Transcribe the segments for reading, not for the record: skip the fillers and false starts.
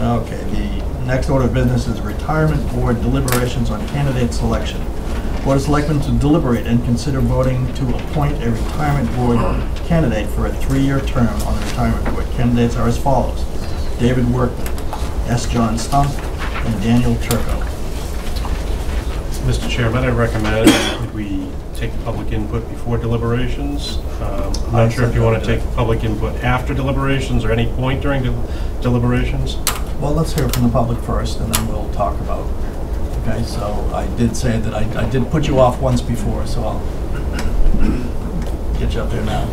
Okay, the next order of business is Retirement Board deliberations on candidate selection. Board of Selectmen to deliberate and consider voting to appoint a Retirement Board candidate for a 3-year term on the Retirement Board. Candidates are as follows: David Workman, S. John Stump, and Daniel Turco. Mr. Chairman, I recommend that we take public input before deliberations. I'm not sure if you want to take public input after deliberations or any point during deliberations. Well, let's hear from the public first, and then we'll talk about. Okay, so I did say that I did put you off once before, so I'll get you up there now.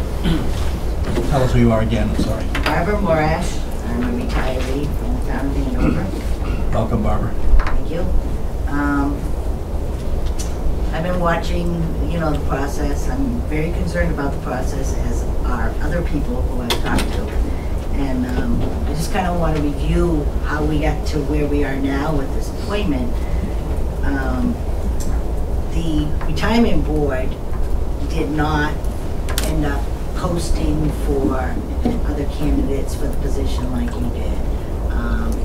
Tell us who you are again. I'm sorry. Barbara Morash. I'm a retiree from the town of Andover. Welcome, Barbara. Thank you. I've been watching, the process. I'm very concerned about the process, as are other people who I've talked to. And I just kind of want to review how we got to where we are now with this appointment. The retirement board did not end up posting for other candidates for the position like you did.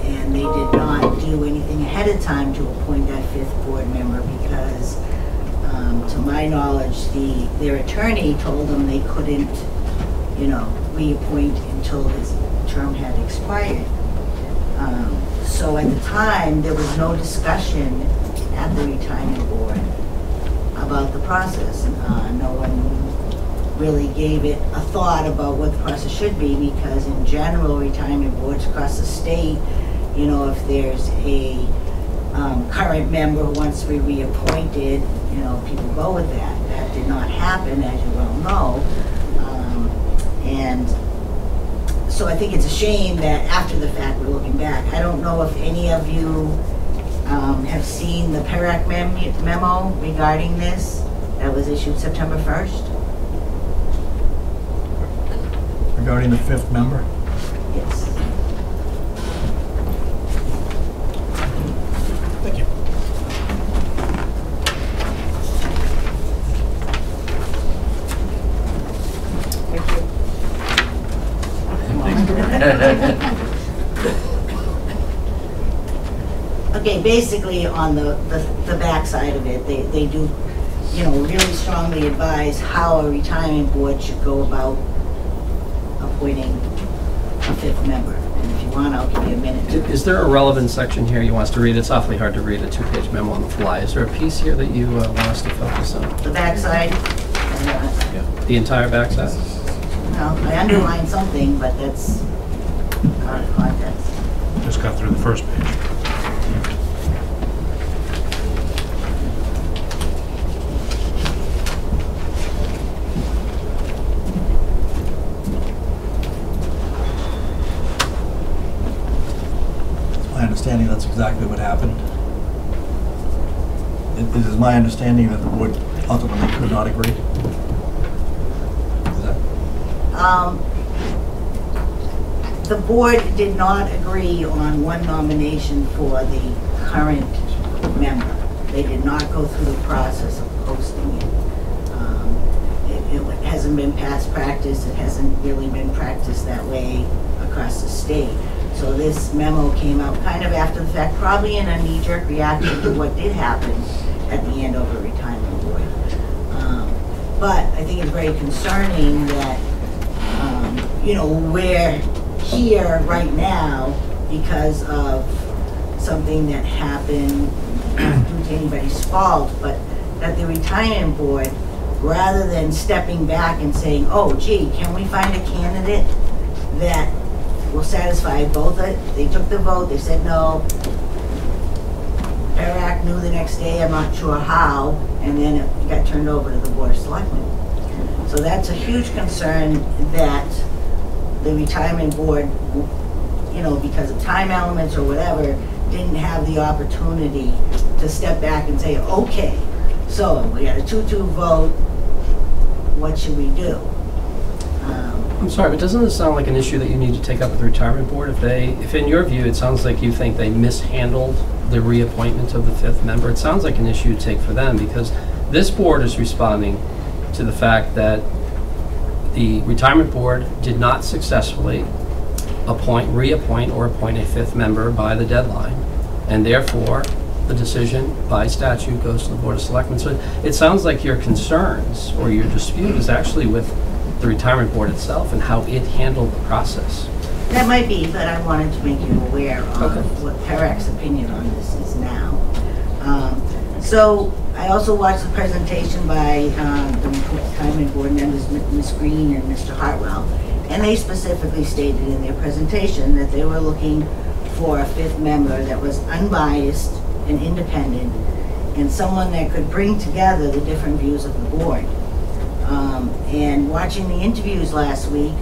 And they did not do anything ahead of time to appoint that 5th board member because, to my knowledge, their attorney told them they couldn't, reappoint until his term had expired. So at the time, there was no discussion at the retirement board about the process. No one really gave it a thought about what the process should be, because in general, retirement boards across the state, if there's a current member who wants to be reappointed, people go with that. That did not happen, as you well know. And so I think it's a shame that after the fact we're looking back. I don't know if any of you have seen the PERAC memo regarding this that was issued September 1st. Regarding the 5th member? Yes. Thank you. Okay, basically on the back side of it, they do, really strongly advise how a retirement board should go about appointing a 5th member. And if you want, I'll give you a minute. Is there a relevant section here you want us to read? It's awfully hard to read a 2-page memo on the fly. Is there a piece here that you want us to focus on? The back side. The entire back side? No, I underlined something, but that's out of context. Just got through the first page. My understanding that's exactly what happened. It is my understanding that the board ultimately could not agree. Is that? The board did not agree on one nomination for the current member. They did not go through the process of posting it. It hasn't been past practice. It hasn't really been practiced that way across the state. So this memo came out kind of after the fact, probably in a knee-jerk reaction to what did happen at the Andover Retirement Board. But I think it's very concerning that, we're here right now because of something that happened, not due to anybody's fault, but that the Retirement Board, rather than stepping back and saying, oh, gee, can we find a candidate that will satisfy both? They took the vote, they said no. PERAC knew the next day, I'm not sure how, and then it got turned over to the Board of Selectmen. So that's a huge concern that the Retirement Board, because of time elements or whatever, didn't have the opportunity to step back and say, okay, so we got a 2-2 vote, what should we do? I'm sorry, but doesn't this sound like an issue that you need to take up with the retirement board? If in your view, it sounds like you think they mishandled the reappointment of the 5th member, it sounds like an issue to take for them, because this board is responding to the fact that the retirement board did not successfully reappoint or appoint a fifth member by the deadline, and therefore the decision by statute goes to the Board of Selectmen. So it sounds like your concerns or your dispute is actually with the retirement board itself and how it handled the process. That might be, but I wanted to make you aware of Okay. what PERAC's opinion on this is now. So I also watched the presentation by the retirement board members, Ms. Green and Mr. Hartwell, and they specifically stated in their presentation that they were looking for a fifth member that was unbiased and independent, and someone that could bring together the different views of the board. And watching the interviews last week,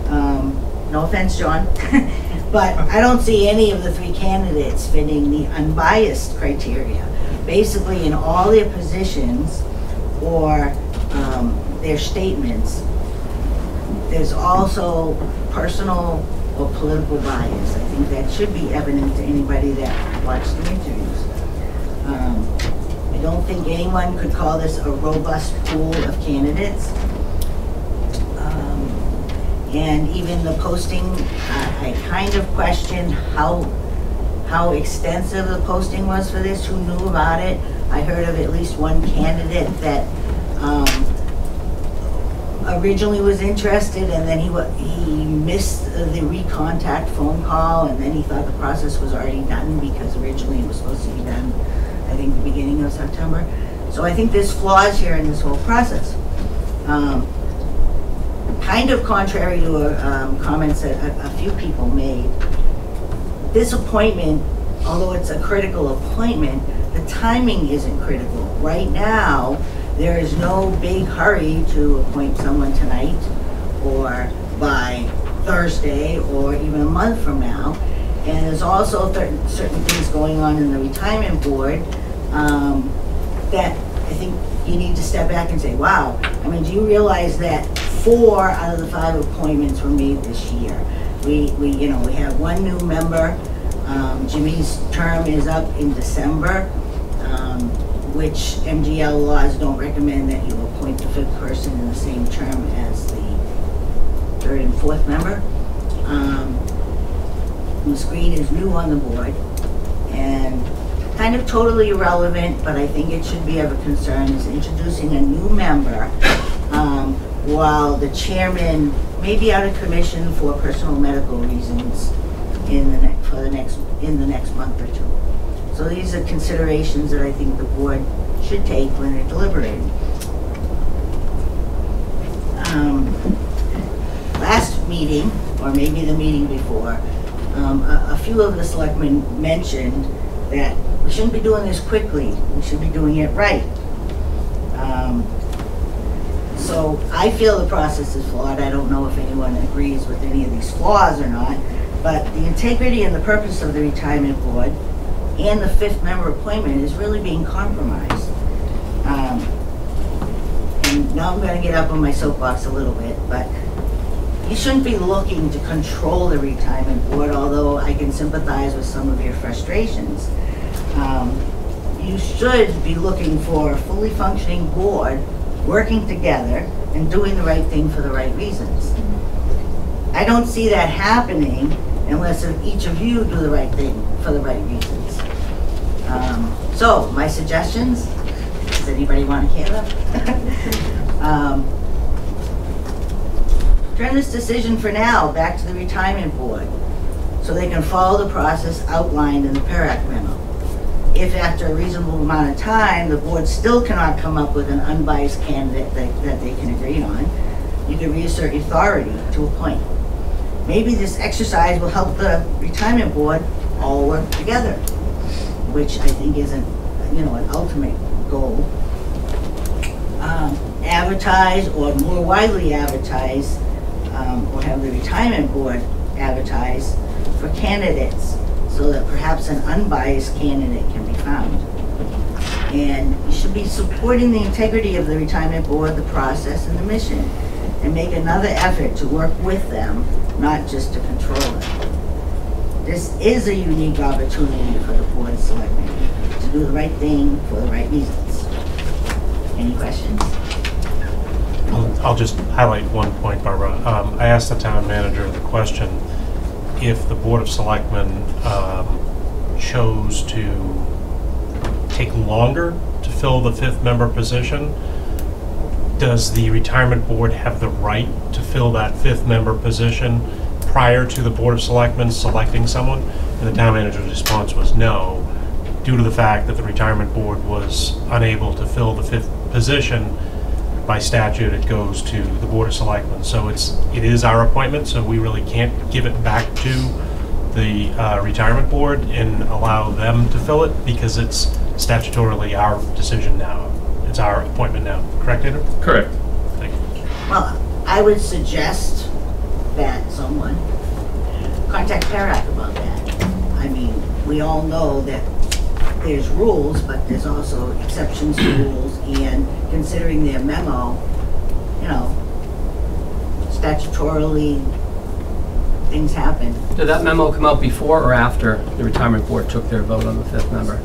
no offense, John, but I don't see any of the three candidates fitting the unbiased criteria. Basically, in all their positions or their statements, there's also personal or political bias. I think that should be evident to anybody that watched the interviews. I don't think anyone could call this a robust pool of candidates. And even the posting, I kind of question how extensive the posting was for this, who knew about it. I heard of at least one candidate that originally was interested, and then he missed the recontact phone call, and then he thought the process was already done because originally it was supposed to be done, I think, the beginning of September. So I think there's flaws here in this whole process. Kind of contrary to comments that a few people made, this appointment, although it's a critical appointment, the timing isn't critical. Right now, there is no big hurry to appoint someone tonight or by Thursday or even a month from now. And there's also certain things going on in the retirement board that I think you need to step back and say, wow, I mean, do you realize that 4 out of the 5 appointments were made this year? We have one new member. Jimmy's term is up in December, which MGL laws don't recommend that you appoint the 5th person in the same term as the 3rd and 4th member. Ms. Green is new on the board and kind of totally irrelevant, but I think it should be of a concern, is introducing a new member while the chairman may be out of commission for personal medical reasons in the next month or two. So these are considerations that I think the board should take when they're deliberating. Last meeting, or maybe the meeting before, a few of the selectmen mentioned that we shouldn't be doing this quickly. We should be doing it right. So I feel the process is flawed. I don't know if anyone agrees with any of these flaws or not, but the integrity and the purpose of the retirement board and the 5th member appointment is really being compromised. And now I'm going to get up on my soapbox a little bit, but you shouldn't be looking to control the retirement board, although I can sympathize with some of your frustrations. You should be looking for a fully functioning board working together and doing the right thing for the right reasons. I don't see that happening unless each of you do the right thing for the right reasons. So my suggestions, does anybody want to hear them? Turn this decision for now back to the retirement board so they can follow the process outlined in the PERAC memo. If after a reasonable amount of time, the board still cannot come up with an unbiased candidate that they can agree on, you can reassert authority to appoint. Maybe this exercise will help the retirement board all work together, which I think is an ultimate goal. Advertise, or more widely advertise, or have the retirement board advertise for candidates so that perhaps an unbiased candidate can be found. And you should be supporting the integrity of the retirement board, the process, and the mission, and make another effort to work with them, not just to control them. This is a unique opportunity for the Board of Selectmen to do the right thing for the right reasons. Any questions? I'll just highlight one point, Barbara. I asked the town manager the question, if the Board of Selectmen chose to take longer to fill the 5th member position, does the retirement board have the right to fill that 5th member position prior to the Board of Selectmen selecting someone? And the town manager's response was no, due to the fact that the retirement board was unable to fill the 5th position. By statute, it goes to the Board of Selectmen. So it is our appointment, so we really can't give it back to the retirement board and allow them to fill it, because it's statutorily our decision now. It's our appointment now. Correct, Dana? Correct. Thank you. Well, I would suggest that someone contact PERAC about that. I mean, we all know that there's rules, but there's also exceptions to rules, and considering their memo, you know, statutorily, things happen. Did that memo come out before or after the retirement board took their vote on the 5th member?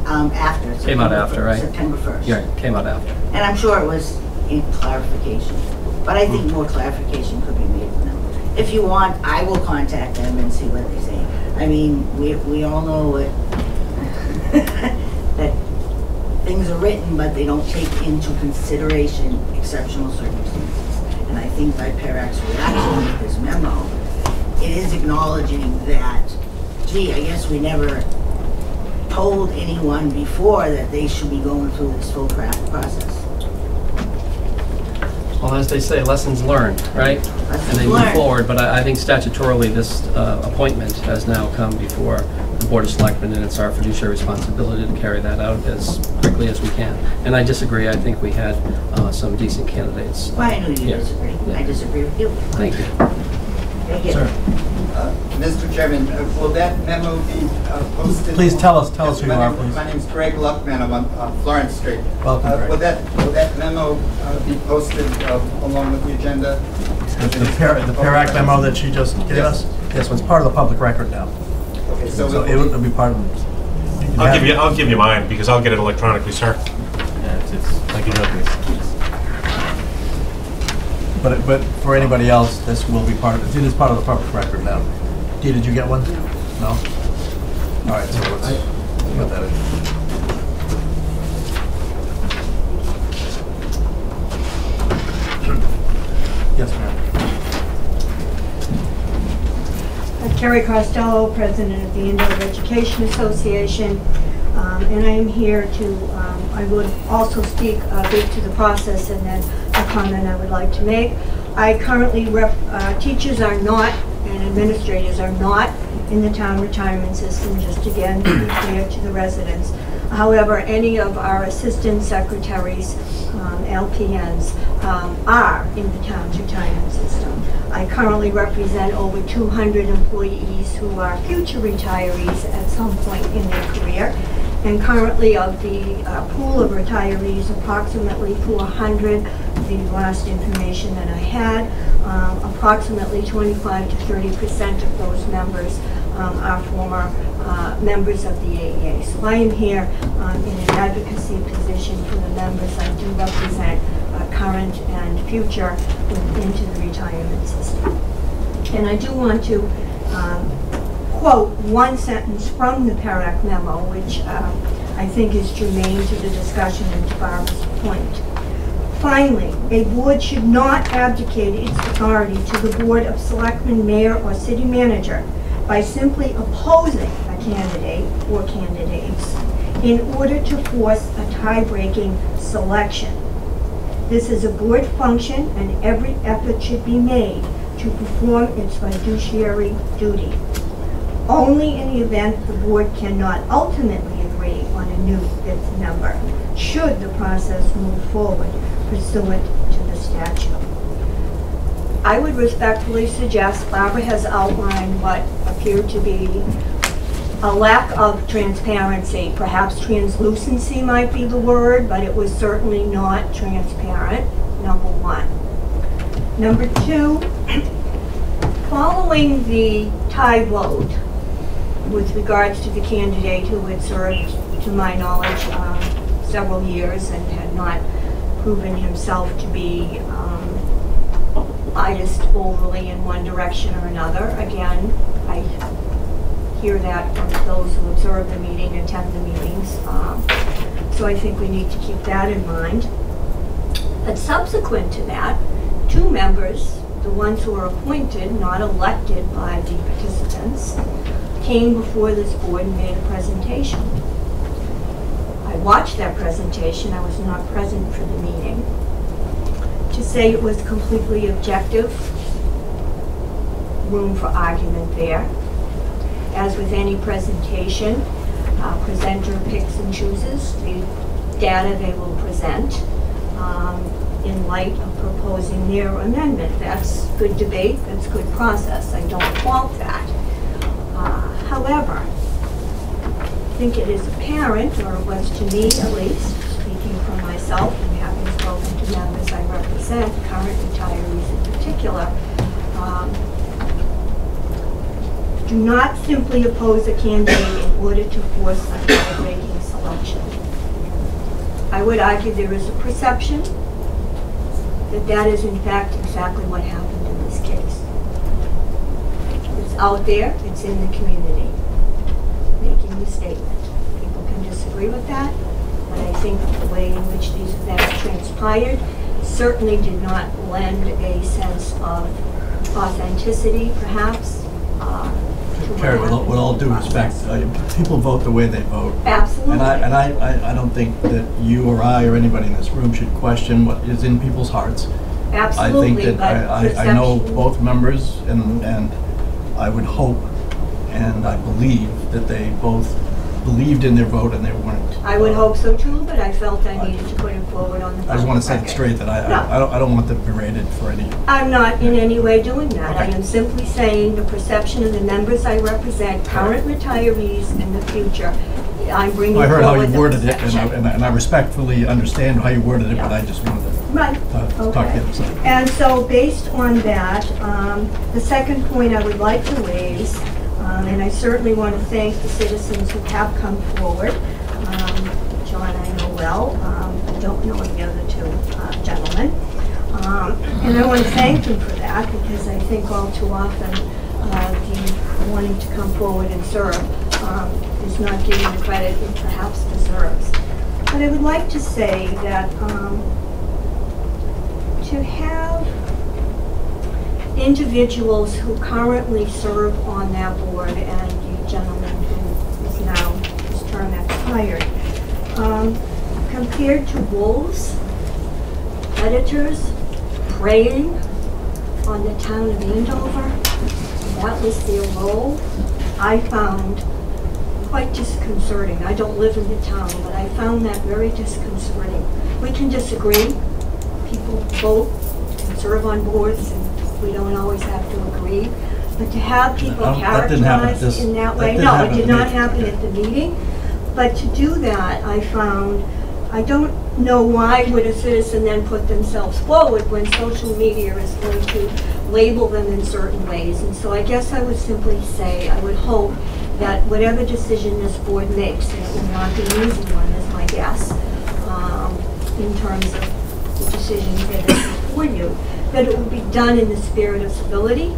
After. Came out after, right? September 1st. Yeah, it came out after. And I'm sure it was in clarification, but I think more clarification could be made for them. If you want, I will contact them and see what they say. I mean, we all know what that things are written, but they don't take into consideration exceptional circumstances. And I think by PERAC's reaction with this memo, it is acknowledging that, gee, I guess we never told anyone before that they should be going through this full process. Well, as they say, lessons learned, right? And they move forward, but I think statutorily this appointment has now come before the Board of Selectmen, and it's our fiduciary responsibility to carry that out as quickly as we can. And I disagree. I think we had some decent candidates. Well, I know you disagree. Yeah. I disagree with you. Thank you. Thank you. Sir, Mr. Chairman, will that memo be posted? please tell us who you are, My please. name's Greg Luckman. I'm on Florence Street. Welcome, Greg. Will that memo be posted along with the agenda? The PERAC memo that she just gave us? Yes, well, it's part of the public record now. Okay, So it'll be part of I'll give you mine, because I'll get it electronically, sir. Thank you, Joe. But for anybody else, this will be part of, it is part of the public record now. Dee, did you get one? No? All right, so let's put that in. Yes, ma'am. Carrie Costello, President of the Andover Education Association, and I am here to, I would also speak a bit to the process and then a comment I would like to make. I currently, teachers are not, and administrators are not in the town retirement system, just again to be clear to the residents. However, any of our assistant secretaries, LPNs, are in the town's retirement system. I currently represent over 200 employees who are future retirees at some point in their career. And currently of the pool of retirees, approximately 400, the last information that I had, approximately 25 to 30% of those members are former members of the AEA. So I am here in an advocacy position for the members. I do represent current and future into the retirement system. And I do want to quote one sentence from the PERAC memo, which I think is germane to the discussion and to Barbara's point. Finally, a board should not abdicate its authority to the Board of Selectmen, Mayor, or City Manager by simply opposing a candidate or candidates in order to force a tie-breaking selection. This is a board function, and every effort should be made to perform its fiduciary duty. Only in the event the board cannot ultimately agree on a new 5th member should the process move forward pursuant to the statute. I would respectfully suggest Barbara has outlined what appeared to be a lack of transparency. Perhaps translucency might be the word, but it was certainly not transparent, number one. Number two, following the tie vote with regards to the candidate who had served, to my knowledge, several years and had not proven himself to be biased overly in one direction or another. Again, I hear that from those who observe the meeting, attend the meetings. So I think we need to keep that in mind. But subsequent to that, 2 members, the ones who are appointed, not elected by the participants, came before this board and made a presentation. I watched that presentation. I was not present for the meeting. To say it was completely objective, room for argument there. As with any presentation, presenter picks and chooses the data they will present in light of proposing their amendment. That's good debate, that's good process. I don't fault that. However, I think it is apparent, or it was to me at least, speaking for myself and having spoken to members I represent, current retirees in particular, do not simply oppose a candidate in order to force a tie-breaking selection. I would argue there is a perception that that is in fact exactly what happened in this case. It's out there, it's in the community, making the statement. People can disagree with that, but I think the way in which these events transpired certainly did not lend a sense of authenticity, perhaps. Carrie, with all due respect, people vote the way they vote. Absolutely. And I don't think that you or I or anybody in this room should question what is in people's hearts. Absolutely. I think that I know both members, and I would hope and I believe that they both believed in their vote and they weren't. I would hope so too, but I felt I needed to put it forward on the public I just want to set it record. straight that I don't want them berated for any. I'm not in any way doing that. Okay. I am simply saying the perception of the members I represent, current retirees in the future, I'm bringing I heard how you forward the worded it, perception. and I respectfully understand how you worded it, but I just wanted to Right. talk the other side. And so based on that, the second point I would like to raise, and I certainly want to thank the citizens who have come forward. John I know well, I don't know the other 2 gentlemen. And I want to thank them for that, because I think all too often the wanting to come forward and serve is not given the credit it perhaps deserves. But I would like to say that to have individuals who currently serve on that board, and the gentleman who is now, his term expired, compared to wolves, predators, preying on the town of Andover, that was their role, I found quite disconcerting. I don't live in the town, but I found that very disconcerting. We can disagree. People vote and serve on boards, and we don't always have to agree. But to have people That didn't happen at characterized this- in that that way, didn't no, happen it at did the not meeting. happen at the meeting. But to do that, I found, I don't know why would a citizen then put themselves forward when social media is going to label them in certain ways. And so I guess I would simply say, I would hope that whatever decision this board makes, and it will not be an easy one, is my guess, in terms of the decisions that are before you, that it will be done in the spirit of civility,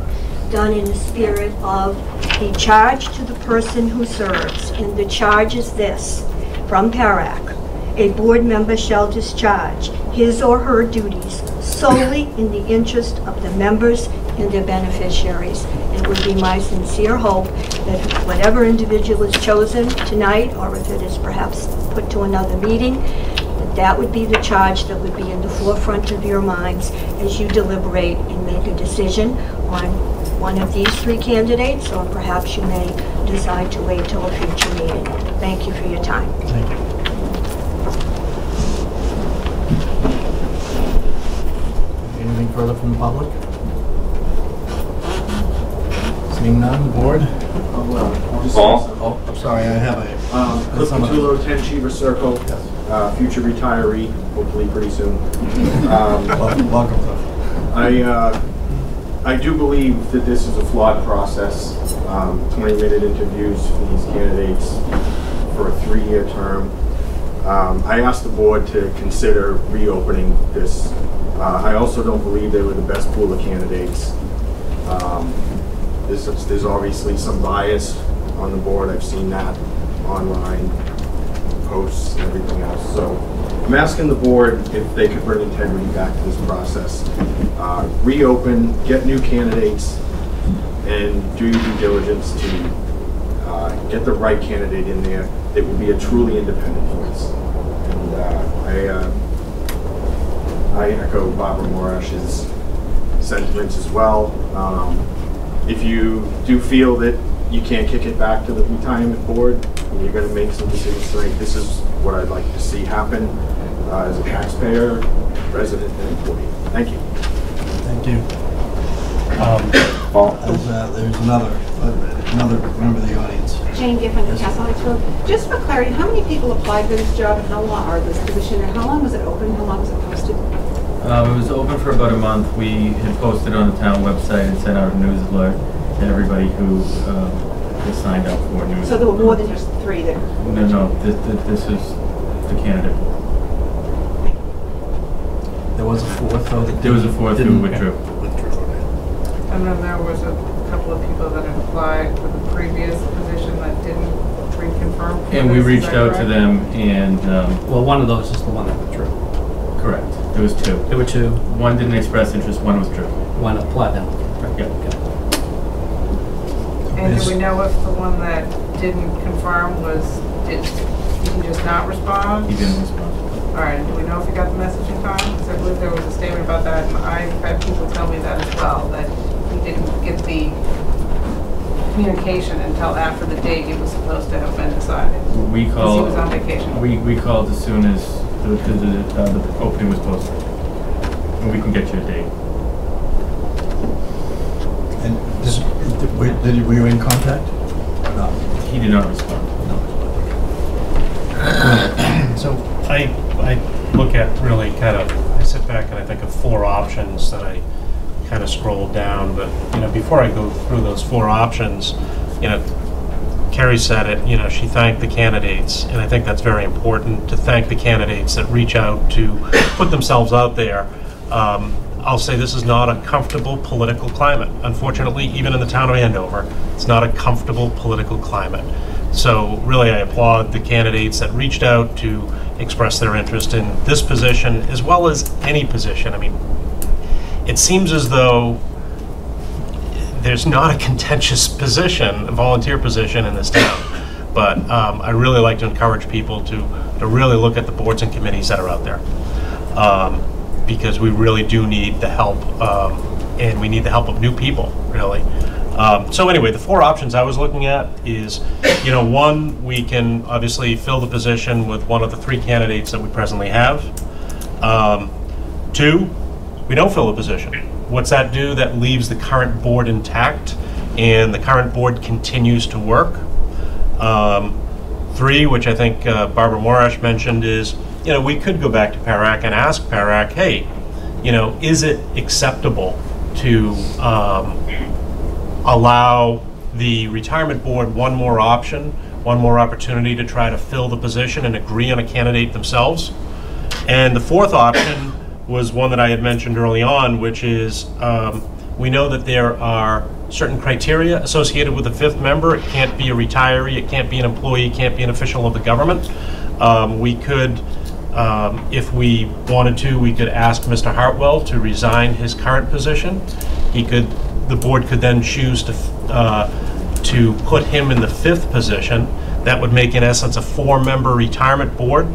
done in the spirit of a charge to the person who serves. And the charge is this, from PARAC: a board member shall discharge his or her duties solely in the interest of the members and their beneficiaries. It would be my sincere hope that whatever individual is chosen tonight, or if it is perhaps put to another meeting, that would be the charge that would be in the forefront of your minds as you deliberate and make a decision on one of these 3 candidates, or perhaps you may decide to wait till a future meeting. Thank you for your time. Thank you. Anything further from the public? Seeing none, the board? Oh, I'm sorry, I have a... Cliff Patullo, 10 Cheever Circle, future retiree, hopefully pretty soon. Welcome, Cliff. I do believe that this is a flawed process. 20-minute interviews for these candidates for a 3-year term. I asked the board to consider reopening this. I also don't believe they were the best pool of candidates. There's obviously some bias on the board. I've seen that online, posts and everything else. So I'm asking the board if they could bring integrity back to this process. Reopen, get new candidates, and do your due diligence to get the right candidate in there that will be a truly independent voice. And I echo Barbara Morash's sentiments as well. If you do feel that you can't kick it back to the retirement board and you're going to make some decisions tonight, this is what I'd like to see happen as a taxpayer, resident, and employee. Thank you. Thank you. There's another member of the audience. Jane Giffen, Castle. Just for clarity, how many people applied for this job and how long, or this position, and how long was it open? How long was it posted? It was open for about a month. We had posted on the town website and sent out a news alert to everybody who was signed up for news. So there were more than just 3 that... No, this is the candidate. There was a fourth, though. There was a fourth who withdrew. And then there was a couple of people that had applied for the previous position that didn't reconfirm. And we reached out to them, and Well, one of those is the one that withdrew. correct. There was 2. There were 2. One didn't express interest. One withdrew. One applied then. Yeah. And do we know if the one that didn't confirm did he just not respond? He didn't respond. All right, do we know if he got the message in time? Because I believe there was a statement about that, and I've had people tell me that as well, that he didn't get the communication until after the date it was supposed to have been decided. We Because called. he was on vacation. We called as soon as the opening was posted, and we can get you a date. And were you in contact? No. He did not respond. So I look at really I sit back and I think of 4 options that I kind of scroll down, but before I go through those 4 options, Carrie said it, she thanked the candidates, and I think that's very important, to thank the candidates that reach out to put themselves out there. I'll say this is not a comfortable political climate. Unfortunately, even in the town of Andover, it's not a comfortable political climate. So really, I applaud the candidates that reached out to express their interest in this position, as well as any position. I mean, it seems as though there's not a contentious position, a volunteer position in this town. But I really like to encourage people to really look at the boards and committees that are out there. Because we really do need the help, and we need the help of new people, really. So anyway, the 4 options I was looking at is, 1, we can obviously fill the position with one of the 3 candidates that we presently have. 2, we don't fill the position. What's that do? That leaves the current board intact, and the current board continues to work. 3, which I think Barbara Morash mentioned, is, we could go back to PARAC and ask PARAC, hey, is it acceptable to allow the retirement board one more option, one more opportunity to try to fill the position and agree on a candidate themselves? And the 4th option was one that I had mentioned early on, which is we know that there are certain criteria associated with the 5th member. It can't be a retiree, it can't be an employee, it can't be an official of the government. We could, if we wanted to, we could ask Mr. Hartwell to resign his current position. The board could then choose to put him in the 5th position. That would make, in essence, a 4-member retirement board,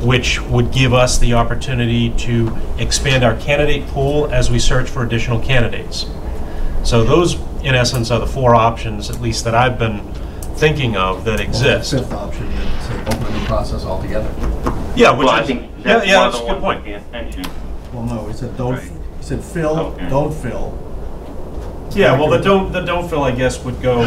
which would give us the opportunity to expand our candidate pool as we search for additional candidates. So those, in essence, are the 4 options, at least that I've been thinking of, that exist. Well, the 5th option is open the process altogether. Yeah, which I is, think that's that's a good point. The intention. Well, no, he said don't. Right. He said fill, Okay. don't fill. Yeah, well, the don't fill, I guess, would go,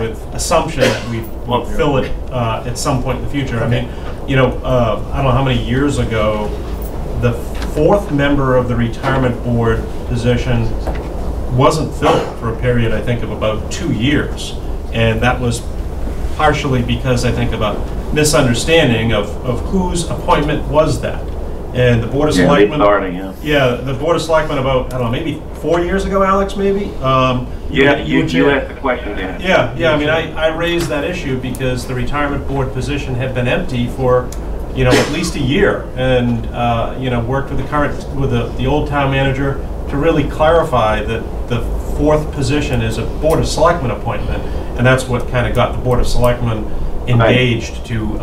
with assumption that we will fill it at some point in the future. I mean, I don't know how many years ago, the 4th member of the retirement board position wasn't filled for a period, I think, of about 2 years. And that was partially because, I think, of a misunderstanding of whose appointment was that. And the Board of Selectmen... Yeah, the Board of Selectmen about, I don't know, maybe 4 years ago, Alex, maybe? You asked the question, Dan. Yeah, I mean, I raised that issue because the retirement board position had been empty for, at least a year. And, worked with the old town manager to really clarify that the fourth position is a Board of Selectmen appointment. And that's what kind of got the Board of Selectmen engaged to,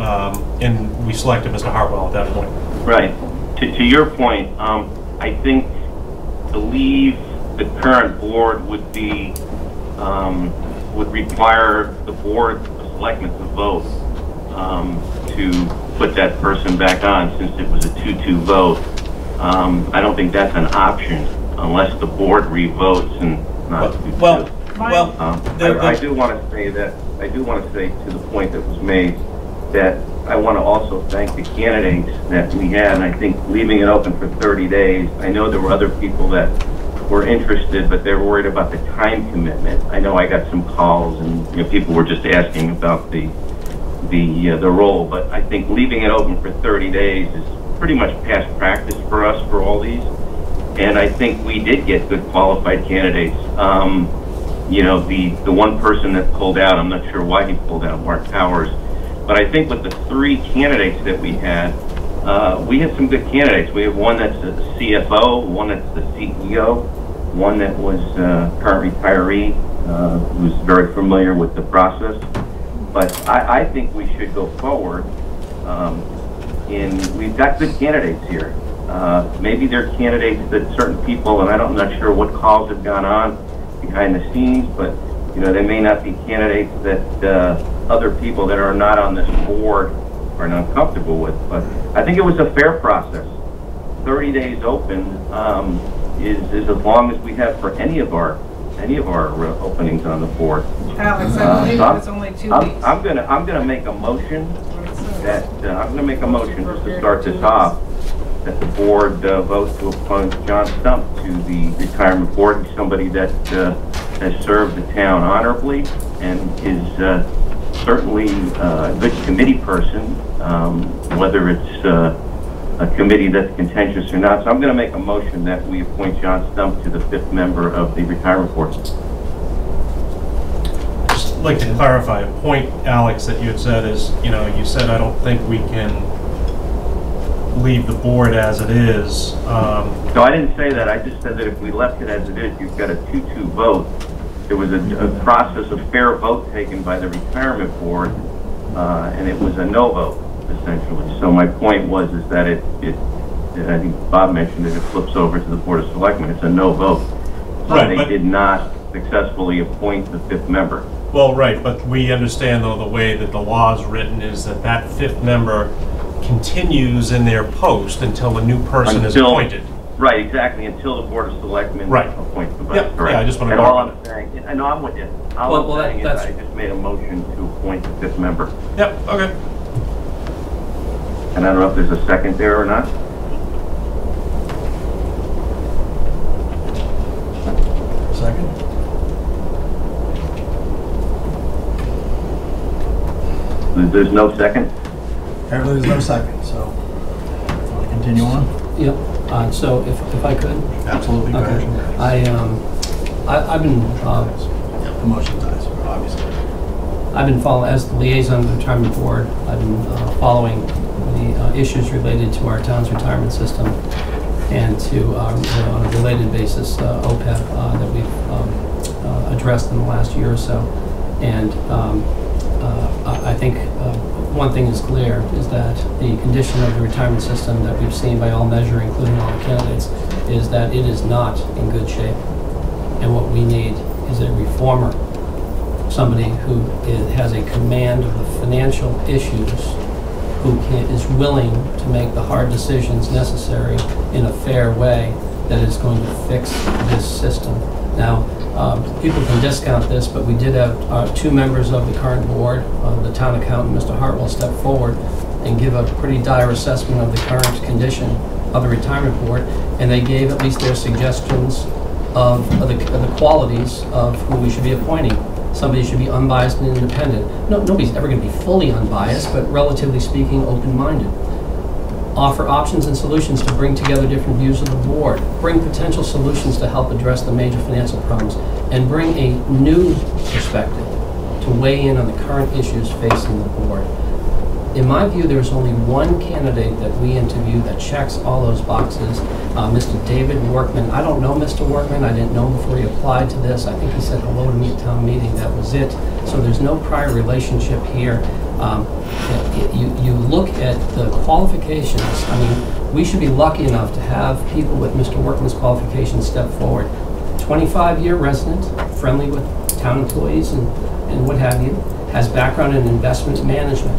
and we selected Mr. Hartwell at that point. Right. To your point, I think to leave the current board would be, would require the Board of Selectmen to vote to put that person back on, since it was a 2-2 vote. I don't think that's an option unless the board re-votes and not 2-2. I do want to say that, to the point that was made, that I want to also thank the candidates that we had, and I think leaving it open for 30 days, I know there were other people that were interested, but they were worried about the time commitment. I know I got some calls, and people were just asking about the role, but I think leaving it open for 30 days is pretty much past practice for us for all these, and I think we did get good qualified candidates. The one person that pulled out, I'm not sure why he pulled out, Mark Powers. But I think with the 3 candidates that we had some good candidates. We have one that's a CFO, one that's the CEO, one that was a current retiree who's very familiar with the process. But I think we should go forward, and we've got good candidates here. Maybe they're candidates that certain people, and I'm not sure what calls have gone on behind the scenes, but they may not be candidates that other people that are not on this board are not comfortable with. But I think it was a fair process. 30 days open is as long as we have for any of our openings on the board. Alex, I believe it's only 2 weeks. I'm gonna make a motion just to start this off, that the board votes to appoint John Stump to the retirement board. He's somebody that has served the town honorably and is certainly a good committee person, whether it's a committee that's contentious or not. So I'm going to make a motion that we appoint John Stump to the 5th member of the retirement board. Just like to clarify a point, Alex, that you had said is, you said I don't think we can leave the board as it is. No, I didn't say that. I just said that if we left it as it is, you've got a 2-2 vote. There was a process of fair vote taken by the retirement board, and it was a no vote, essentially. So my point was that I think Bob mentioned it flips over to the Board of Selectmen. It's a no vote. So right, they did not successfully appoint the 5th member. Well, right, but we understand, though, the way that the law is written is that 5th member continues in their post until a new person is appointed. Right, exactly, until the Board of Selectmen appoints the vice. Yep. Yeah, I just want to go. And all I'm saying, I know I'm with you. All I'm saying is I just made a motion to appoint the 5th member. Yep, okay. And I don't know if there's a second there or not. Second? There's no second? Apparently there's no second, so want to continue on? Yep. So if I could. Absolutely. Okay. I've been. The motion dies, obviously. I've been following, as the liaison of the retirement board, I've been following the issues related to our town's retirement system and to, on a related basis, OPEB that we've addressed in the last year or so. And I think one thing is clear is that the condition of the retirement system that we've seen by all measure, including all the candidates, is that it is not in good shape. And what we need is a reformer, somebody who has a command of the financial issues, who is willing to make the hard decisions necessary in a fair way that is going to fix this system. Now, people can discount this, but we did have 2 members of the current board, the town accountant, Mr. Hartwell, step forward and give a pretty dire assessment of the current condition of the retirement board, and they gave at least their suggestions of the qualities of who we should be appointing. Somebody should be unbiased and independent. No, nobody's ever going to be fully unbiased, but relatively speaking, open-minded. Offer options and solutions to bring together different views of the board, bring potential solutions to help address the major financial problems, and bring a new perspective to weigh in on the current issues facing the board. In my view, there's only one candidate that we interviewed that checks all those boxes, Mr. David Workman. I don't know Mr. Workman. I didn't know him before he applied to this. I think he said hello to me at town meeting. That was it. So there's no prior relationship here. You look at the qualifications. I mean, we should be lucky enough to have people with Mr. Workman's qualifications step forward. 25-year resident, friendly with town employees and what have you, has background in investment management.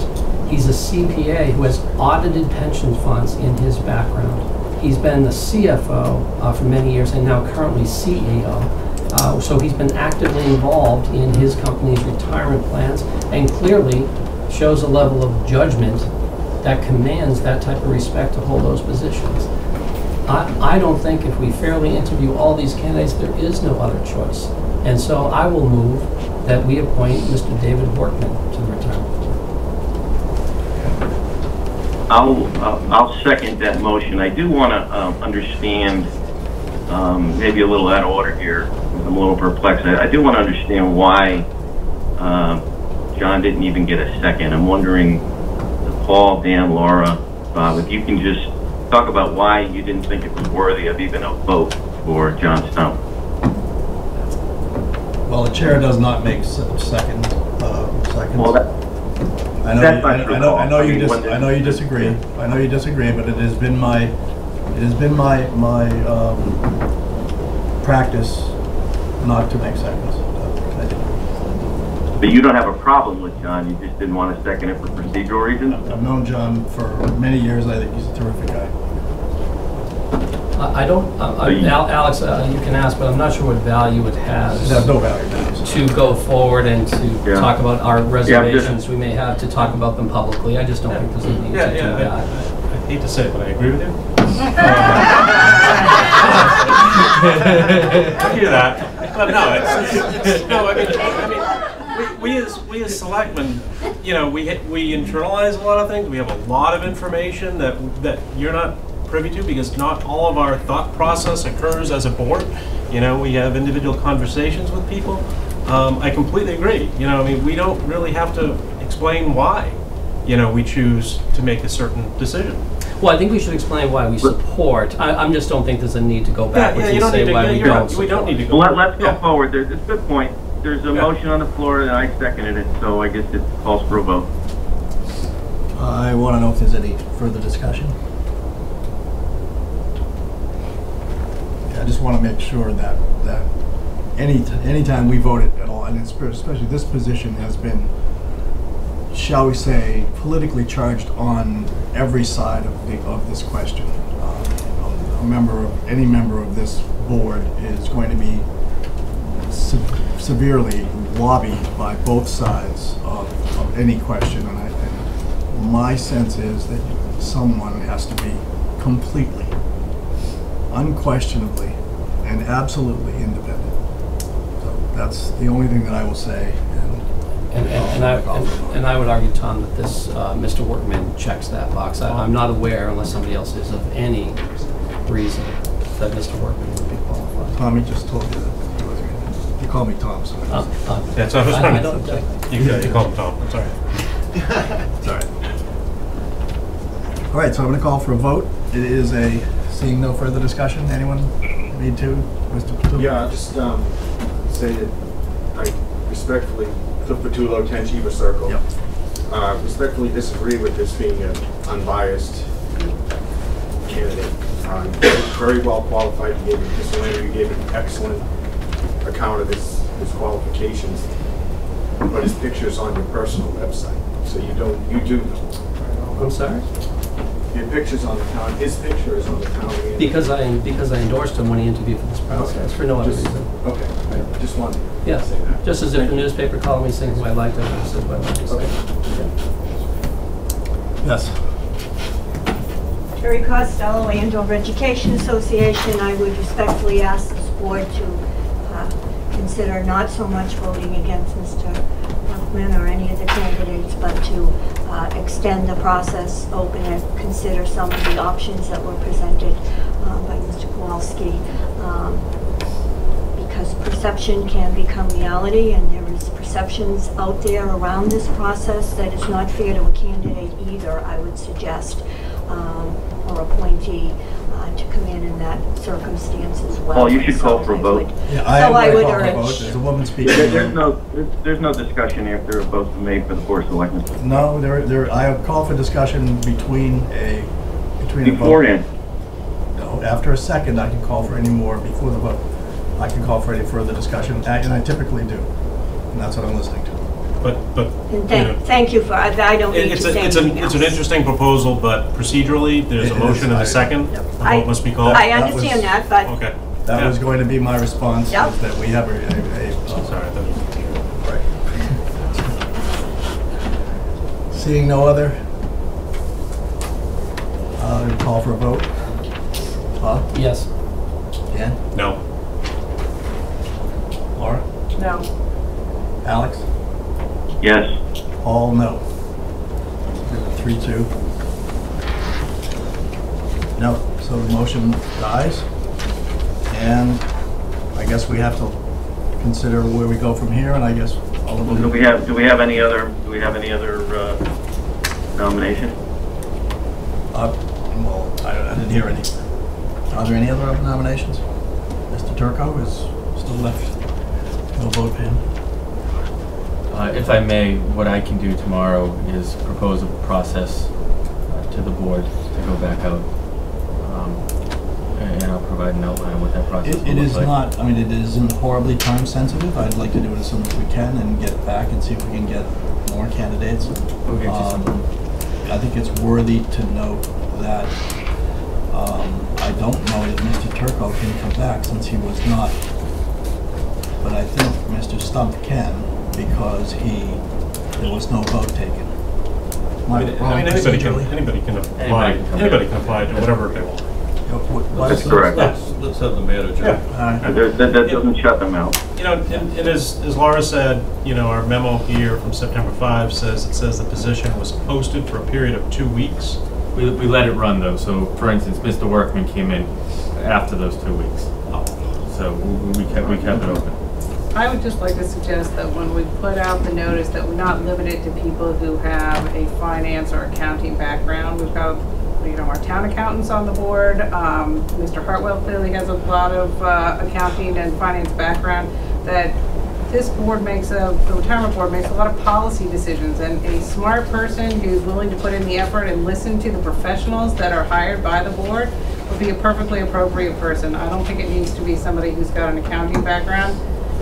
He's a CPA who has audited pension funds in his background. He's been the CFO for many years and now currently CEO. So he's been actively involved in his company's retirement plans and clearly shows a level of judgment that commands that type of respect to hold those positions. I don't think if we fairly interview all these candidates, there is no other choice. And so I will move that we appoint Mr. David Workman to the retirement board. I'll second that motion. I do want to understand, maybe a little out of order here, I'm a little perplexed. I do want to understand why John didn't even get a second. I'm wondering, Paul, Dan, Laura, Bob, if you can just talk about why you didn't think it was worthy of even a vote for John Stone. Well, the chair does not make seconds. Well, I know you disagree. I know you disagree, but it has been my practice not to make seconds. But you don't have a problem with John. You just didn't want to second it for procedural reasons. I've known John for many years. I think he's a terrific guy. Alex, you can ask, but I'm not sure what value it has. It has no value to go forward and to talk about our reservations we may have to talk about them publicly. I just don't think there's a need to do that. I hate to say it, but I agree with you. I hear that, but no, we as selectmen, you know, we internalize a lot of things. We have a lot of information that you're not privy to because not all of our thought process occurs as a board. You know, we have individual conversations with people. I completely agree. You know, I mean, we don't really have to explain why, you know, we choose to make a certain decision. Well, I think we should explain why we support. I just don't think there's a need to go backwards and say why we don't support. We don't need to go. Well, let's go forward. It's a good point. There's a motion on the floor and I seconded it, so I guess it calls for a vote. I want to know if there's any further discussion. I just want to make sure that anytime we vote it at all, and especially this position has been, shall we say, politically charged on every side of this question. Any member of this board is going to be severely lobbied by both sides of any question, and my sense is that someone has to be completely, unquestionably, and absolutely independent. So that's the only thing that I will say. And I would argue, Tom, that this Mr. Workman checks that box. I'm not aware, unless somebody else is, of any reason that Mr. Workman would be qualified. Tommy just told you that he wasn't going to. You call me Tom, so. That's what I was trying to. You call him Tom. I'm sorry. It's all right. All right, so I'm going to call for a vote. It is seeing no further discussion. Anyone need to? Mr. Patullo? Yeah, I'll just say that I respectfully, Cliff Patullo, 10 Chiba Circle, respectfully disagree with this being an unbiased candidate. Very well qualified. You gave you gave an excellent account of his qualifications, but his picture's on your personal website, so you do know. I'm sorry? Your picture's on the town. His picture is on the town. Because I endorsed him when he interviewed for this process, for no other reason. Okay, I just wanted to say that. Just as if the newspaper called me saying who I liked, I would have said who I liked. Yes. Terry Costello, Andover Education Association. I would respectfully ask this board to consider not so much voting against Mr. Buckman or any of the candidates, but to extend the process open and consider some of the options that were presented by Mr. Kowalski. Because perception can become reality, and there is perceptions out there around this process that is not fair to a candidate either, I would suggest, or appointee to come in that circumstance as well. Paul, you should call for a vote. Yeah, I would call for a urge. vote. There's a woman speaking. There's no discussion after a vote's been made for the Board of Selectmen. No, I have called for discussion between a vote. Beforehand. No, after a second, I can call for any more before the vote. I can call for any further discussion, and I typically do, and that's what I'm listening to. But And thank you for, I don't need to say anything else. It's an interesting proposal, but procedurally, there's a motion and a second. The vote must be called. I understand that, but Okay. That was going to be my response, Yep. is that we have Sorry, I thought it right. Seeing no other, call for a vote. Bob? Yes. Dan? was- No. Laura? No. Alex? Yes. All no. 3-2. No, so the motion dies, and I guess we have to consider where we go from here, and I guess all of them. Do we have any other nomination? Well, I didn't hear any. Are there any other nominations? Mr. Turco is still left. No vote for him. If I may, what I can do tomorrow is propose a process to the board to go back out, and I'll provide an outline of what that process will It look is like. not, I mean, it isn't horribly time sensitive. I'd like to do it as soon as we can and get back and see if we can get more candidates. We'll get you some. I think it's worthy to note that I don't know that Mr. Turco can come back since he was not, but I think Mr. Stump can because there was no vote taken. Anybody can apply. Anybody can apply to whatever they want. That's correct. Let's have the manager. That doesn't shut them out. And as Laura said, our memo here from September 5 says the position was posted for a period of 2 weeks. We let it run though, so for instance, Mr. Workman came in after those 2 weeks. So we kept it open. I would just like to suggest that when we put out the notice that we're not limited to people who have a finance or accounting background. We've got, our town accountants on the board. Mr. Hartwell clearly has a lot of accounting and finance background. That this board the retirement board makes a lot of policy decisions, and a smart person who's willing to put in the effort and listen to the professionals that are hired by the board would be a perfectly appropriate person. I don't think it needs to be somebody who's got an accounting background.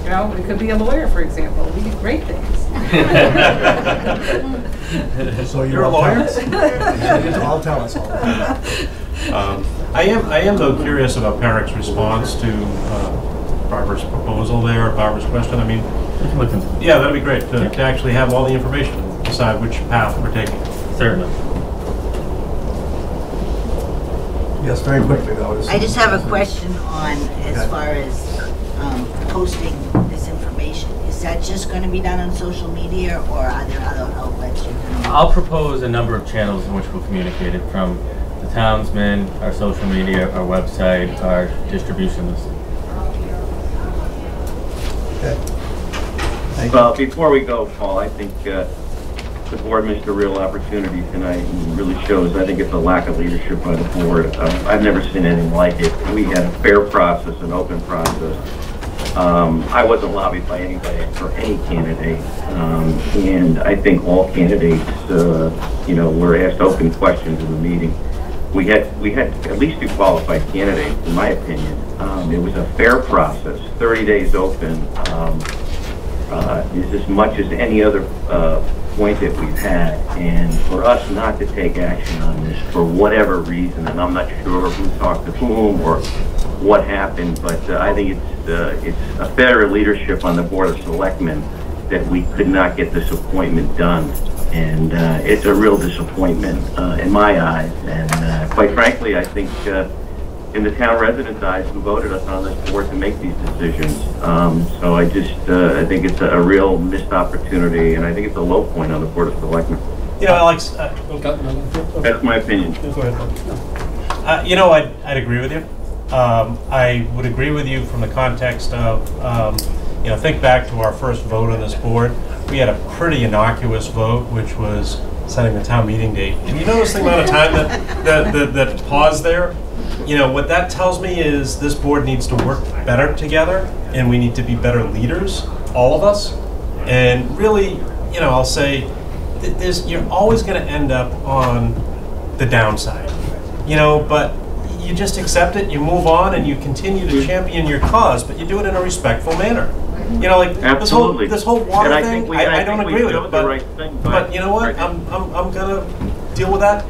It could be a lawyer, for example. We do great things. So You're a lawyer? I'll tell us all. I am though curious about Parik's response to Barbara's proposal there, Barbara's question. I mean, yeah, that'd be great to actually have all the information and decide which path we're taking. Certainly. Yes, very quickly though. I just have a question on, as Okay. far as posting this information. Is that just going to be done on social media, or are there other outlets you're going to? I'll propose a number of channels in which we'll communicate it, from the townsmen, our social media, our website, our distribution list. Okay. Thank you. Well, before we go, Paul, I think the board missed a real opportunity tonight, and really shows. I think it's a lack of leadership by the board. I've never seen anything like it. We had a fair process, an open process. I wasn't lobbied by anybody for any candidate, and I think all candidates, were asked open questions in the meeting. We had at least 2 qualified candidates, in my opinion. It was a fair process, 30 days open. Is as much as any other point that we've had, and for us not to take action on this for whatever reason, and I'm not sure who talked to whom or what happened, but I think it's a fair leadership on the Board of Selectmen that we could not get this appointment done, and it's a real disappointment in my eyes, and quite frankly, I think in the town residents' eyes who voted us on this board to make these decisions. So I think it's a real missed opportunity, and I think it's a low point on the Board of Selectmen. You know, Alex, that's my opinion. Go ahead. You know, I'd agree with you. I would agree with you from the context of, you know, think back to our first vote on this board. We had a pretty innocuous vote, which was setting the town meeting date. And you notice the amount of time that paused there? You know, what that tells me is this board needs to work better together, and we need to be better leaders, all of us. And really, you know, I'll say, you're always going to end up on the downside, you know, but you just accept it, you move on, and you continue to champion your cause, but you do it in a respectful manner. You know, like this whole water thing, I don't agree with it, but you know what? I'm gonna deal with that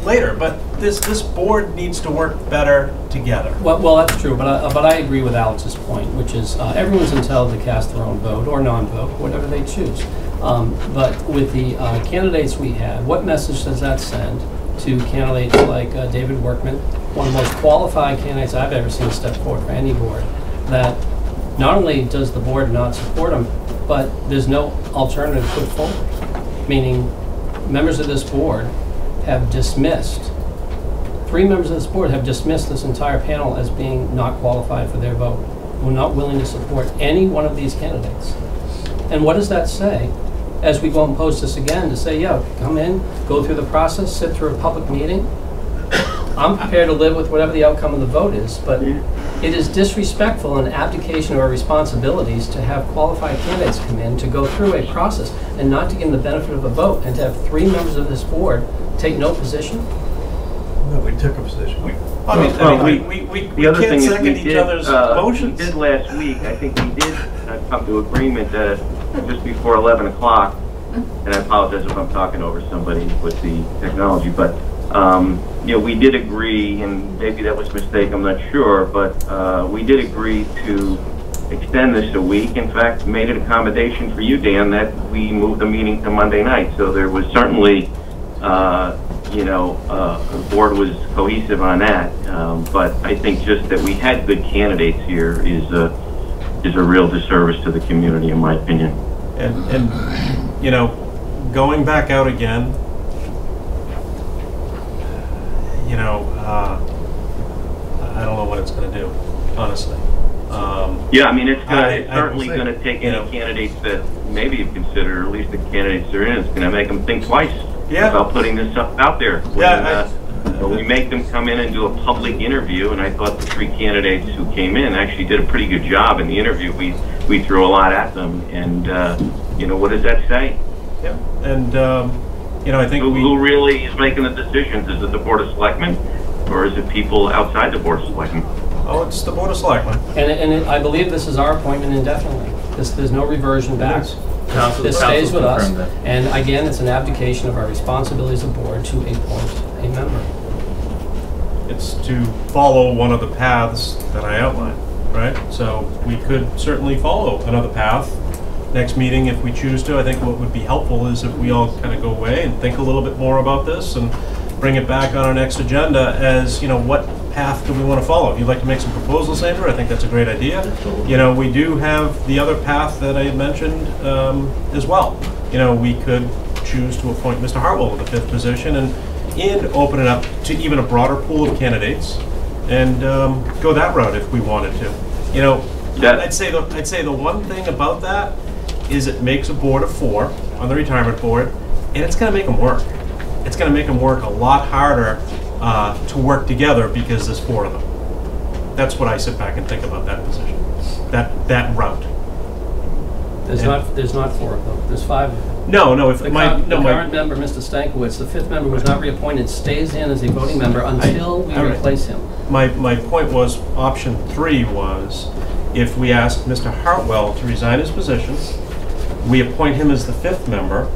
later. But this board needs to work better together. Well, that's true, but I agree with Alex's point, which is everyone's entitled to cast their own vote or non-vote, whatever they choose. But with the candidates we had, what message does that send to candidates like David Workman, one of the most qualified candidates I've ever seen step forward for any board, that not only does the board not support him, but there's no alternative put forward, meaning members of this board have dismissed, 3 members of this board have dismissed this entire panel as being not qualified for their vote. We're not willing to support any one of these candidates. And what does that say? As we go and post this again, to say, yeah, come in, go through the process, sit through a public meeting. I'm prepared to live with whatever the outcome of the vote is, but it is disrespectful and abdication of our responsibilities to have qualified candidates come in to go through a process and not to give them the benefit of a vote, and to have 3 members of this board take no position. No, we took a position. We the other can't thing second is each other's motions. We did last week, I think we did come to agreement that just before 11 o'clock, and I apologize if I'm talking over somebody with the technology, but you know, we did agree, and maybe that was a mistake, I'm not sure, but we did agree to extend this a week. In fact, made an accommodation for you, Dan, that we moved the meeting to Monday night. So there was certainly, you know, the board was cohesive on that. But I think just that we had good candidates here is a real disservice to the community, in my opinion. And you know, going back out again, you know, I don't know what it's going to do, honestly. Yeah, I mean, it's certainly going to take any candidates that maybe you consider, or at least the candidates they're in, it's going to make them think twice about putting this stuff out there. When we make them come in and do a public interview, and I thought the 3 candidates who came in actually did a pretty good job in the interview. We threw a lot at them, and you know, what does that say? Yeah, and you know, I think who really is making the decisions? Is it the Board of Selectmen, or is it people outside the Board of Selectmen? Oh, it's the Board of Selectmen. And I believe this is our appointment indefinitely. There's no reversion back. This stays with us. And again, it's an abdication of our responsibilities as a board to appoint a member. It's to follow one of the paths that I outlined, right? So we could certainly follow another path. Next meeting, if we choose to, I think what would be helpful is if we all kind of go away and think a little bit more about this and bring it back on our next agenda as, you know, what path do we want to follow? If you'd like to make some proposals, Andrew, I think that's a great idea. You know, we do have the other path that I had mentioned as well. You know, we could choose to appoint Mr. Hartwell to the 5th position and open it up to even a broader pool of candidates and go that route if we wanted to. You know, I'd say the one thing about that is it makes a board of 4 on the retirement board, and it's going to make them work. It's going to make them work a lot harder to work together because there's 4 of them. That's what I sit back and think about that position, that route. There's not 4 of them. There's 5 of them. No. If the current member, Mr. Stankiewicz, the 5th member was not reappointed, stays in as a voting member until we replace him. My point was, option 3 was, if we ask Mr. Hartwell to resign his position, we appoint him as the 5th member.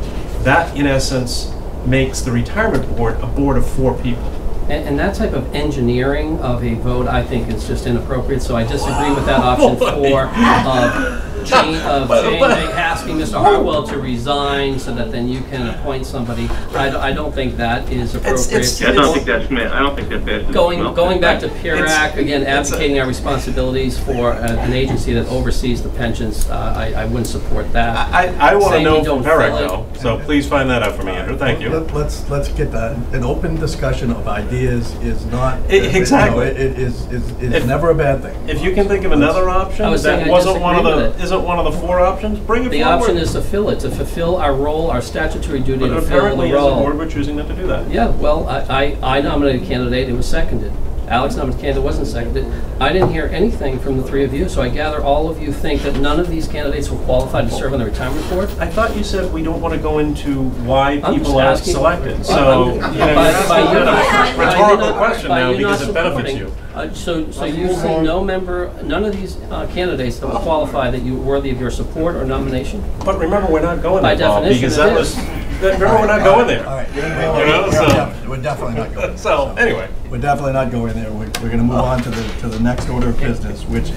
That, in essence, makes the retirement board a board of 4 people. And that type of engineering of a vote, I think, is just inappropriate. So I disagree with that option 4 of asking Mr. Hartwell to resign so that then you can appoint somebody. I don't think that is appropriate. Yeah, I don't think that's fair. I don't think that's fair. Going back to PIRAC, again, advocating our responsibilities for an agency that oversees the pensions, I wouldn't support that. I want to Saying know you don't from PIRAC fill it- though, so please find that out for me, Andrew. Thank you. Let's get that. An open discussion of ideas is not, Exactly. it is never a bad thing. If you can think of another option I was saying that I wasn't one of disagree the, with it. isn't one of the 4 options, bring it The forward. option is to fill it, to fulfill our role, our statutory duty But to fill apparently the as a board, role. we're choosing not to do that. Yeah, well, I nominated a candidate, it was seconded. Alex nominated a candidate, wasn't seconded. I didn't hear anything from the 3 of you, so I gather all of you think that none of these candidates were qualified to serve on the retirement board? I thought you said we don't want to go into why I'm people just are asking- selected. So, I'm- you're by asking you a not- rhetorical question by now you not because it benefits supporting- you. So you see none of these candidates that were qualified that you were worthy of your support or nomination? But remember, we're not going By there, Bob, definition, because it that is. was, remember, we're not going there. All right. You know, so- We're definitely not going there. So, anyway. We're definitely not going there. We're going to move on to the next order of business, which